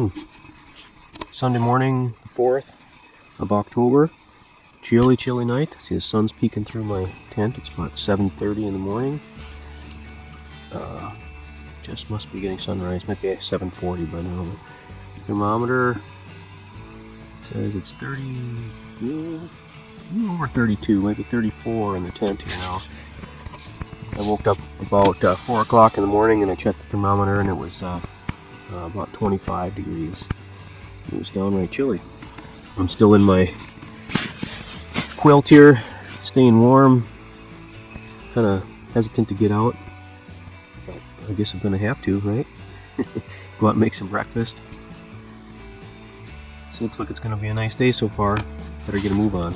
morning. Sunday morning, the 4th of October. Chilly night. See the sun's peeking through my tent. It's about 7:30 in the morning. Just must be getting sunrise. Might be at 7:40 by now. The thermometer says it's 30, over 32, maybe 34 in the tent here now. I woke up about 4 o'clock in the morning and I checked the thermometer and it was about 25 degrees. It was downright chilly. I'm still in my quilt here, staying warm. Kind of hesitant to get out, but I guess I'm gonna have to, right? Go out and make some breakfast. So looks like it's gonna be a nice day so far. Better get a move on.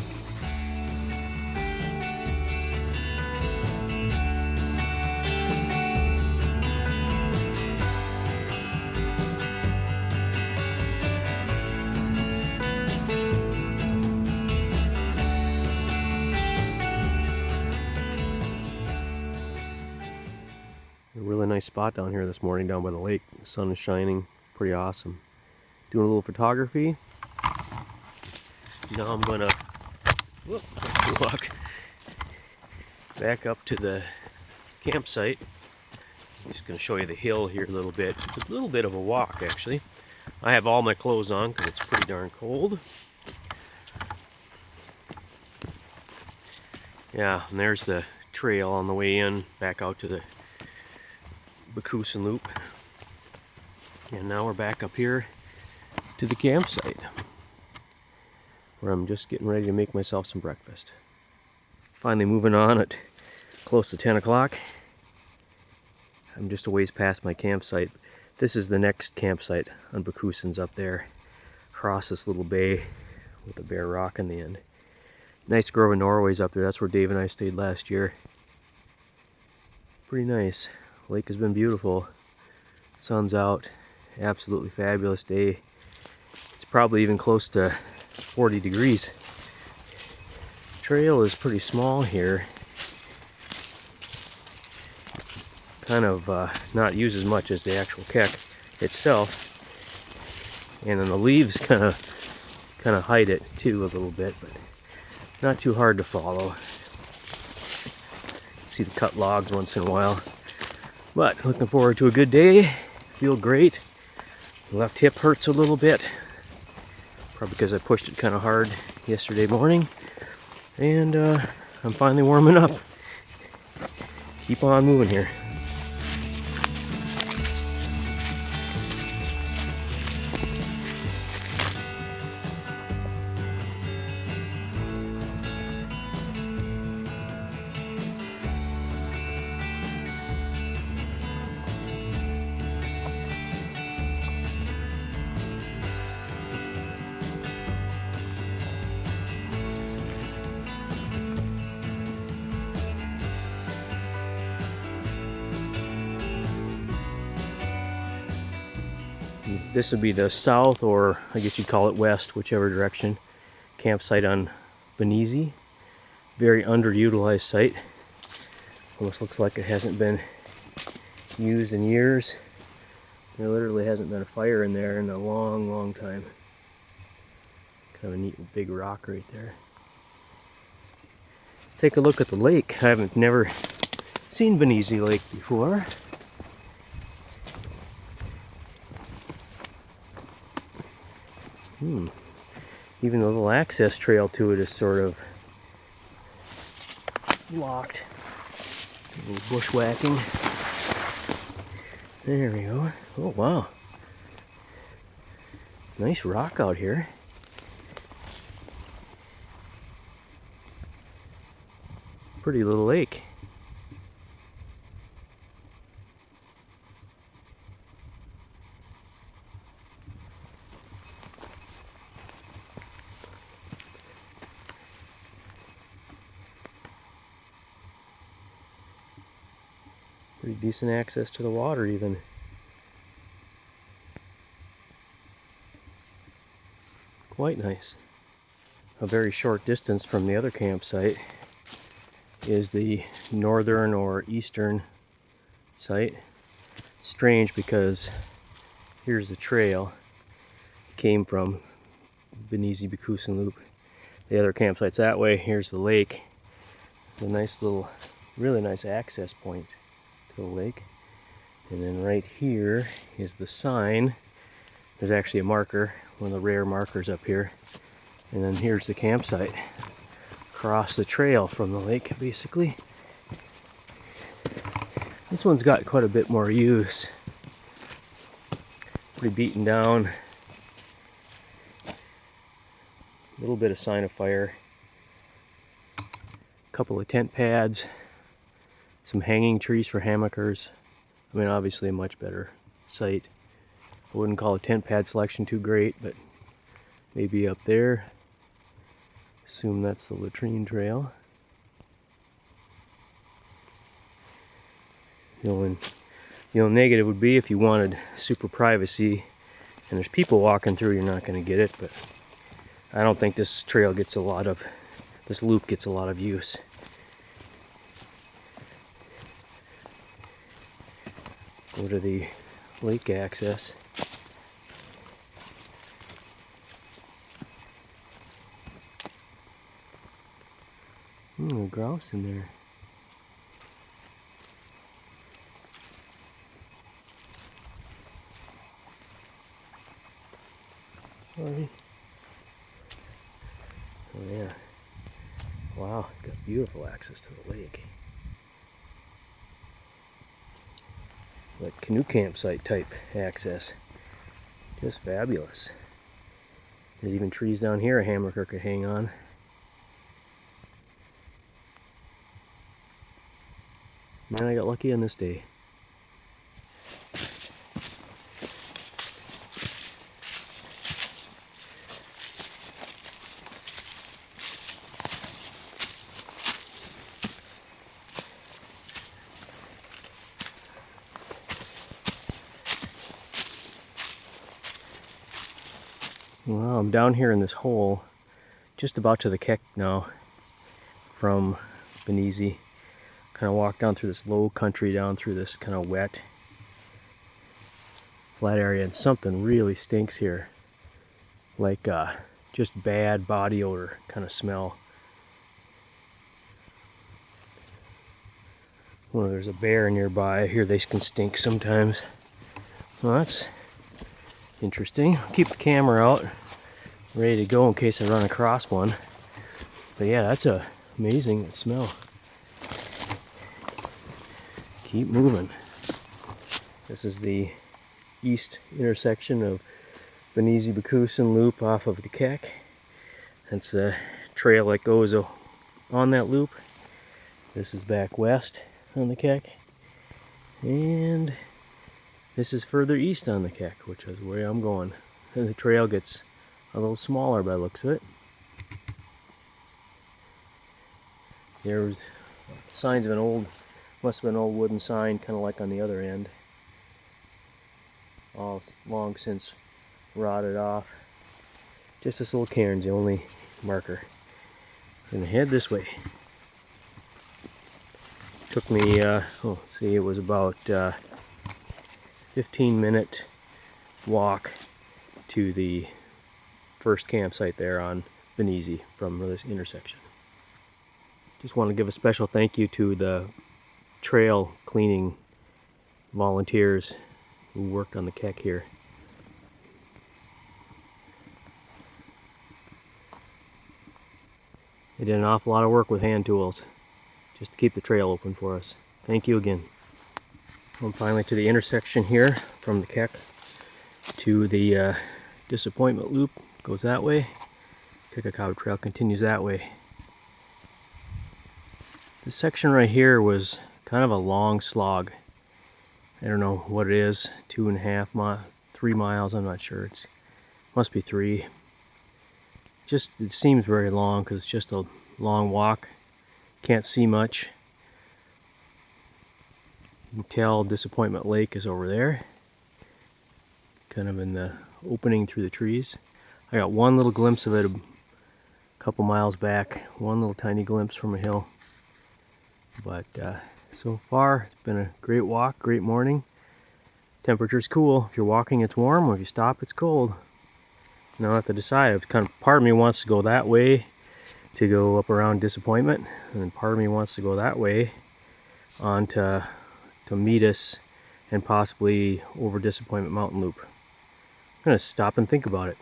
Really nice spot down here this morning down by the lake. The sun is shining. It's pretty awesome. Doing a little photography. Now I'm gonna walk back up to the campsite. I'm just gonna show you the hill here a little bit. It's a little bit of a walk actually. I have all my clothes on because it's pretty darn cold. Yeah, and there's the trail on the way in back out to the BWCA loop, and now we're back up here to the campsite where I'm just getting ready to make myself some breakfast. Finally moving on at close to 10 o'clock. I'm just a ways past my campsite. This is the next campsite on BWCA's up there across this little bay with a bare rock in the end. Nice grove of Norway's up there. That's where Dave and I stayed last year. Pretty nice. Lake has been beautiful. Sun's out. Absolutely fabulous day. It's probably even close to 40 degrees. Trail is pretty small here. Kind of not used as much as the actual Kek itself. And then the leaves kind of hide it too a little bit, but not too hard to follow. See the cut logs once in a while. But looking forward to a good day. Feel great. Left hip hurts a little bit. Probably because I pushed it kind of hard yesterday morning. And I'm finally warming up. Keep on moving here. This would be the south, or I guess you'd call it west, whichever direction, campsite on Benizi. Very underutilized site. Almost looks like it hasn't been used in years. There literally hasn't been a fire in there in a long time. Kind of a neat big rock right there. Let's take a look at the lake. I haven't never seen Benizi Lake before. Even the little access trail to it is sort of blocked. A little bushwhacking. There we go. Oh wow. Nice rock out here. Pretty little lake. Pretty decent access to the water even. Quite nice. A very short distance from the other campsite is the northern or eastern site. Strange because here's the trail came from, BWCA Loop. The other campsite's that way. Here's the lake. It's a nice little, really nice access point to the lake. And then right here is the sign. There's actually a marker, one of the rare markers up here. And then here's the campsite. Across the trail from the lake, basically. This one's got quite a bit more use. Pretty beaten down. A little bit of sign of fire. A couple of tent pads. Some hanging trees for hammockers. I mean, obviously a much better site. I wouldn't call a tent pad selection too great, but maybe up there. Assume that's the latrine trail. The only negative would be if you wanted super privacy and there's people walking through, you're not going to get it, but I don't think this trail gets a lot of, this loop gets a lot of use. Go to the lake access. A grouse in there. Sorry. Oh yeah. Wow, it's got beautiful access to the lake. Like canoe campsite type access. Just fabulous. There's even trees down here a hamburger could hang on. Man, I got lucky on this day. Well, I'm down here in this hole, just about to the Kek now, from Benizi. Kind of walk down through this low country, down through this kind of wet, flat area, and something really stinks here. Like just bad body odor kind of smell. Well, there's a bear nearby. I hear they can stink sometimes. Well, that's interesting. I'll keep the camera out, ready to go in case I run across one. But yeah, that's amazing, that smell. Keep moving. This is the east intersection of BWCA Loop off of the Kek. That's the trail that goes on that loop. This is back west on the Kek. And this is further east on the Kek, which is where I'm going. And the trail gets a little smaller by the looks of it. There's signs of an old, must have been an old wooden sign, kind of like on the other end. All long since rotted off. Just this little cairn's the only marker. I'm gonna head this way. Took me, see, it was about 15-minute walk to the first campsite there on Benizi from this intersection. Just want to give a special thank you to the trail cleaning volunteers who worked on the Kek here. They did an awful lot of work with hand tools just to keep the trail open for us. Thank you again. And finally to the intersection here from the Kek to the Disappointment Loop. Goes that way. Kekekabic Trail continues that way. This section right here was kind of a long slog. I don't know what it is, 2.5 miles, 3 miles, I'm not sure. It's must be 3. Just, it seems very long because it's just a long walk. Can't see much. You can tell Disappointment Lake is over there, kind of in the opening through the trees. I got one little glimpse of it a couple miles back, one little tiny glimpse from a hill. But so far it's been a great walk, great morning. Temperature's cool. If you're walking it's warm, or if you stop it's cold. Now I have to decide. Kind of part of me wants to go that way to go up around Disappointment, and then part of me wants to go that way on to Metis and possibly over Disappointment Mountain Loop. I'm gonna stop and think about it.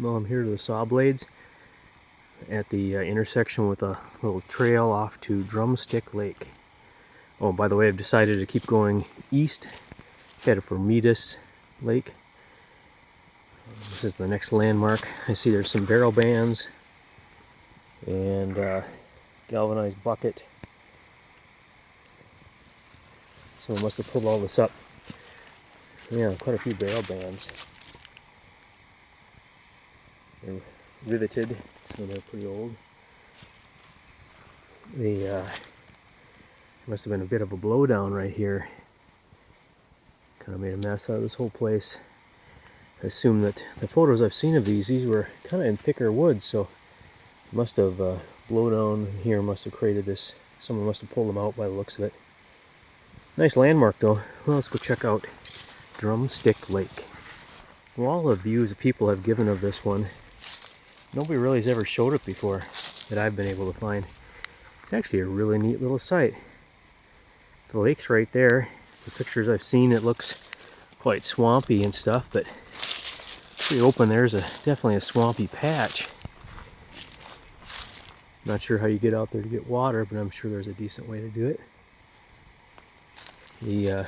Well, I'm here to the saw blades at the intersection with a little trail off to Drumstick Lake. Oh, by the way, I've decided to keep going east, headed for Metis Lake. This is the next landmark. I see there's some barrel bands and galvanized bucket. Someone must have pulled all this up. Yeah, quite a few barrel bands. They're riveted, so they're pretty old. They must have been a bit of a blowdown right here. Kind of made a mess out of this whole place. I assume that the photos I've seen of these were kind of in thicker woods, so must have blowdown here must have created this. Someone must have pulled them out by the looks of it. Nice landmark though. Well, let's go check out Drumstick Lake. Well, all the views that people have given of this one, nobody really has ever showed it before that I've been able to find. It's actually a really neat little site. The lake's right there. The pictures I've seen, it looks quite swampy and stuff, but pretty open. There's definitely a swampy patch. Not sure how you get out there to get water, but I'm sure there's a decent way to do it. The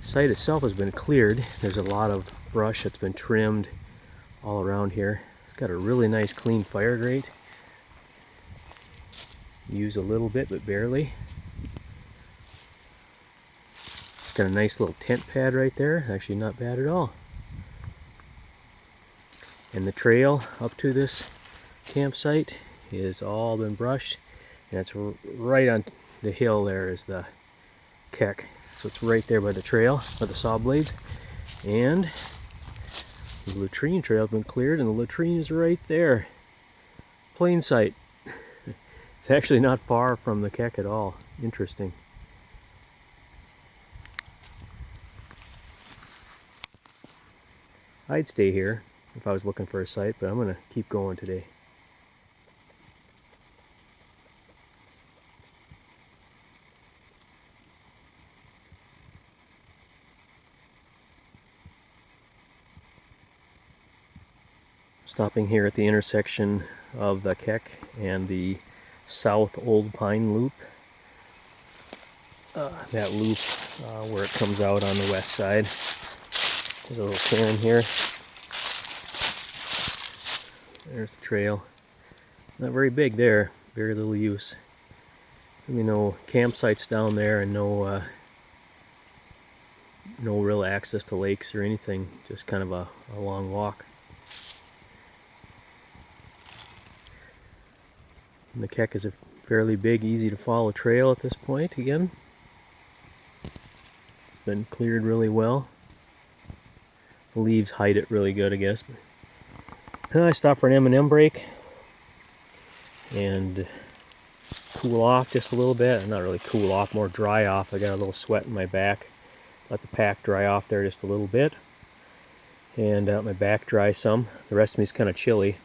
site itself has been cleared. There's a lot of brush that's been trimmed all around here. It's got a really nice clean fire grate. Used a little bit, but barely. It's got a nice little tent pad right there. Actually not bad at all. And the trail up to this campsite is all been brushed, and it's right on the hill. There is the Kek, so it's right there by the trail, by the saw blades. And the latrine trail has been cleared, and the latrine is right there. Plain sight. It's actually not far from the Kek at all. Interesting. I'd stay here if I was looking for a site, but I'm going to keep going today. Stopping here at the intersection of the Kek and the South Old Pine Loop. That loop where it comes out on the west side. There's a little cairn here. There's the trail. Not very big there, very little use. No campsites down there, and no real access to lakes or anything, just kind of a long walk. And the Kek is a fairly big, easy to follow trail at this point again. It's been cleared really well. The leaves hide it really good, I guess. I stopped for an M&M break and cool off just a little bit. Not really cool off, more dry off. I got a little sweat in my back. Let the pack dry off there just a little bit. And my back dry some. The rest of me is kind of chilly.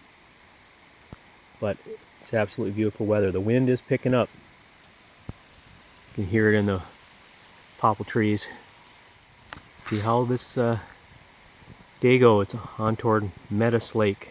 But it's absolutely beautiful weather. The wind is picking up. You can hear it in the popple trees. See how this day goes. It's on toward Metis Lake.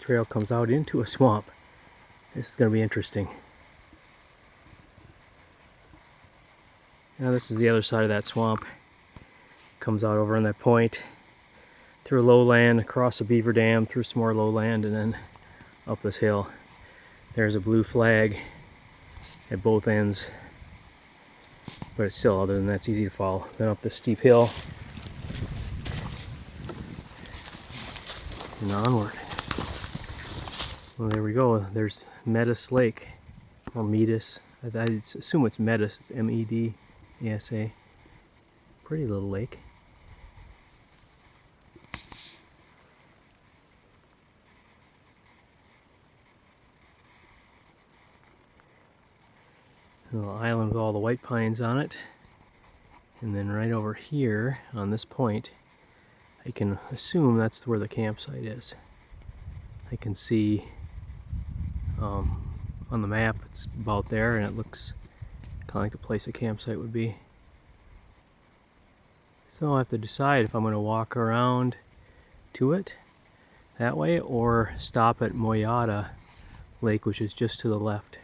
Trail comes out into a swamp. This is going to be interesting. Now this is the other side of that swamp. Comes out over on that point, through lowland, across a beaver dam, through some more lowland, and then up this hill. There's a blue flag at both ends, but it's still, other than that, it's easy to follow. Then up this steep hill and onward. Well, there we go. There's Metis Lake, or Metis. I assume it's Metis. It's M-E-D-E-S-A. Pretty little lake. A little island with all the white pines on it. And then right over here on this point, I can assume that's where the campsite is. I can see on the map it's about there, and it looks kind of like the place a campsite would be. So I have to decide if I'm going to walk around to it that way or stop at Moyada Lake, which is just to the left.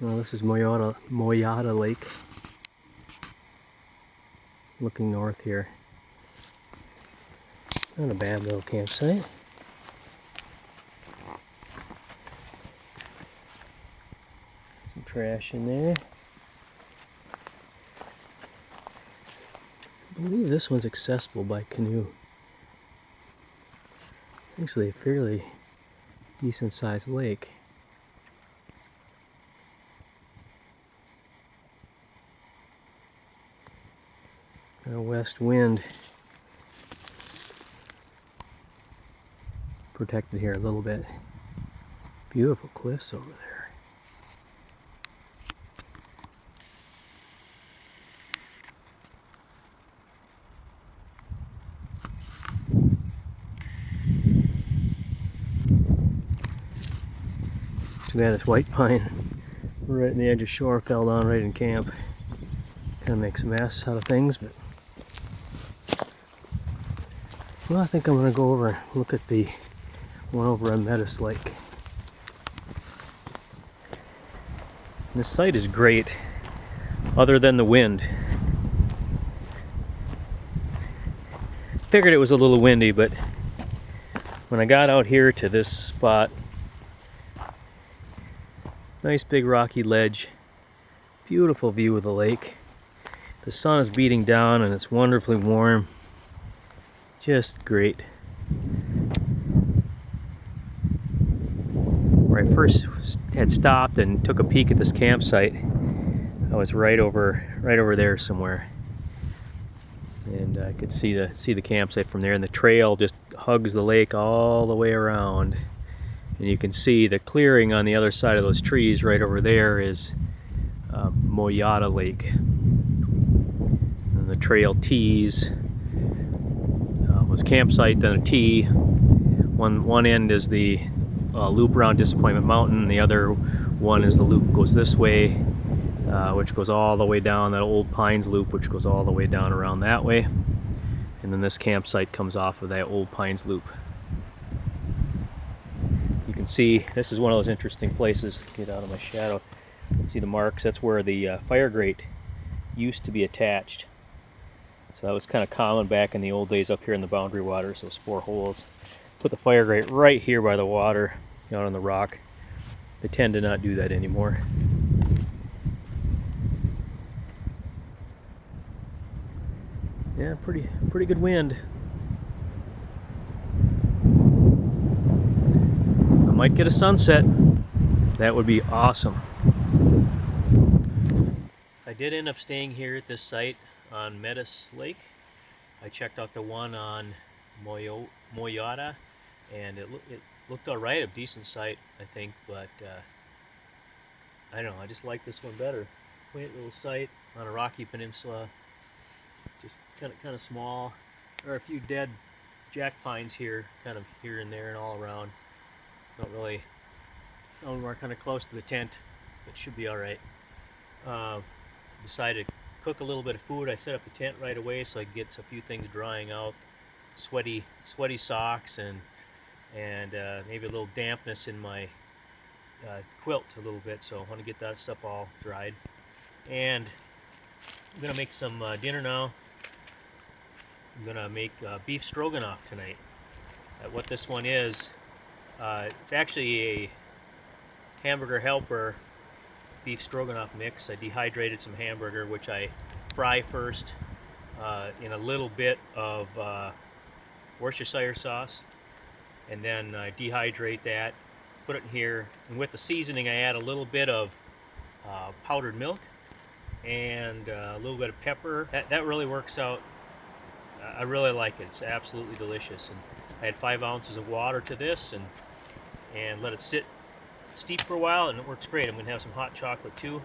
Well, this is Moyada Lake. Looking north here. Not a bad little campsite. Some trash in there. I believe this one's accessible by canoe. Actually a fairly decent sized lake. And a west wind protected here a little bit. Beautiful cliffs over there. Too bad this white pine right in the edge of shore fell down right in camp. Kind of makes a mess out of things, but well, I think I'm going to go over and look at the one over on Metis Lake. And this site is great, other than the wind. Figured it was a little windy, but when I got out here to this spot, nice big rocky ledge, beautiful view of the lake. The sun is beating down and it's wonderfully warm. Just great. Where I first had stopped and took a peek at this campsite, I was right over there somewhere, and I could see the campsite from there. And the trail just hugs the lake all the way around, and you can see the clearing on the other side of those trees right over there is Moyada Lake, and the trail tees. Was campsite, then a T. One end is the loop around Disappointment Mountain. The other one is the loop goes this way, which goes all the way down that old Pines loop, which goes all the way down around that way. And then this campsite comes off of that old Pines loop. You can see this is one of those interesting places. Get out of my shadow. See the marks? That's where the fire grate used to be attached. So that was kind of common back in the old days up here in the boundary waters, those 4 holes. Put the fire grate right here by the water, out on the rock. They tend to not do that anymore. Yeah, pretty good wind. I might get a sunset. That would be awesome. I did end up staying here at this site on Metis Lake. I checked out the one on Moyada, and it looked all right, a decent site, I think, but I don't know, I just like this one better. Quaint little site on a rocky peninsula, just kind of small. There are a few dead jack pines here, kind of here and there and all around. Don't really, some of them are kind of close to the tent, but should be all right. Decided to cook a little bit of food. I set up the tent right away so I could get a few things drying out. Sweaty socks and maybe a little dampness in my quilt a little bit, so I want to get that stuff all dried. And I'm gonna make some dinner now. I'm gonna make beef stroganoff tonight. What this one is, it's actually a Hamburger helper beef stroganoff mix. I dehydrated some hamburger, which I fry first in a little bit of Worcestershire sauce, and then I dehydrate that, put it in here, and with the seasoning I add a little bit of powdered milk and a little bit of pepper. That really works out. I really like it. It's absolutely delicious. And I add 5 ounces of water to this and let it sit steep for a while, and it works great. I'm going to have some hot chocolate too.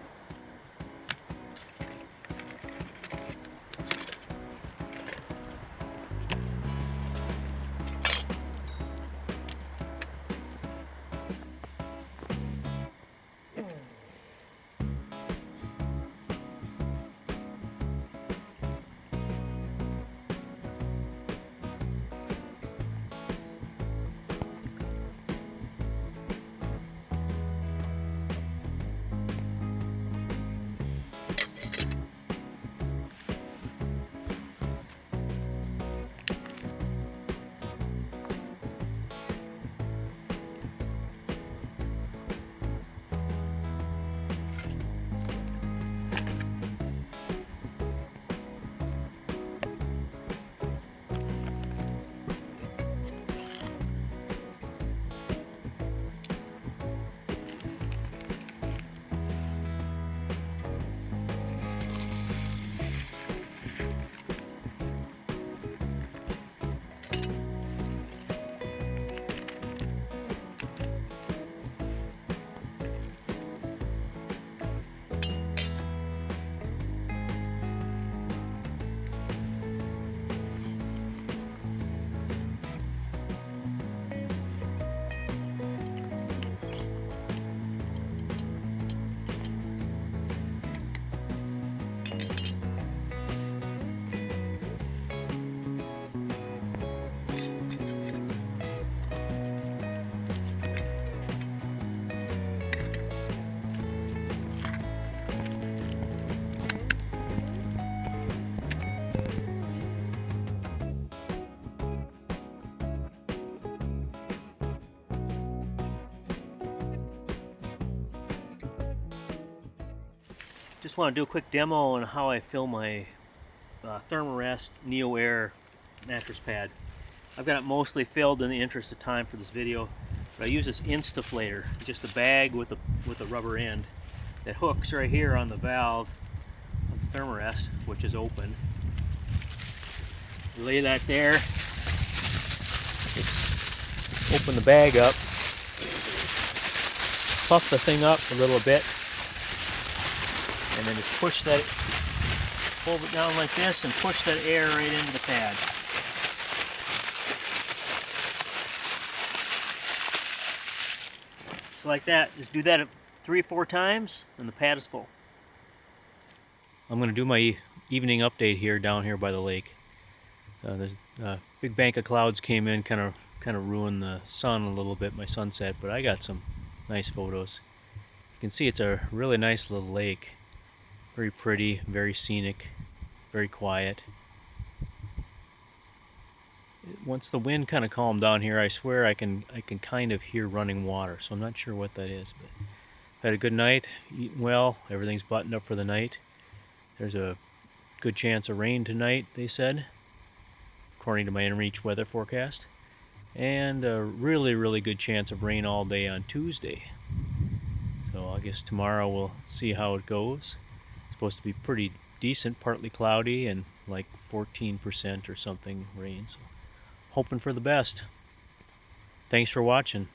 Just want to do a quick demo on how I fill my Thermarest Neo Air mattress pad. I've got it mostly filled in the interest of time for this video, but I use this Instaflator, just a bag with a rubber end that hooks right here on the valve of the Thermarest, which is open. You lay that there, just open the bag up, puff the thing up a little bit, and then just push that, hold it down like this and push that air right into the pad. So like that, just do that 3 or 4 times and the pad is full. I'm going to do my evening update here down here by the lake. There's a big bank of clouds came in, kind of ruined the sun a little bit, my sunset, but I got some nice photos. You can see it's a really nice little lake. Very pretty, very scenic, very quiet. Once the wind kind of calmed down here, I swear I can kind of hear running water, so I'm not sure what that is. But had a good night, eating well, everything's buttoned up for the night. There's a good chance of rain tonight, they said, according to my inReach weather forecast. And a really, really good chance of rain all day on Tuesday. So I guess tomorrow we'll see how it goes. Supposed to be pretty decent, partly cloudy, and like 14% or something rain. So hoping for the best. Thanks for watching.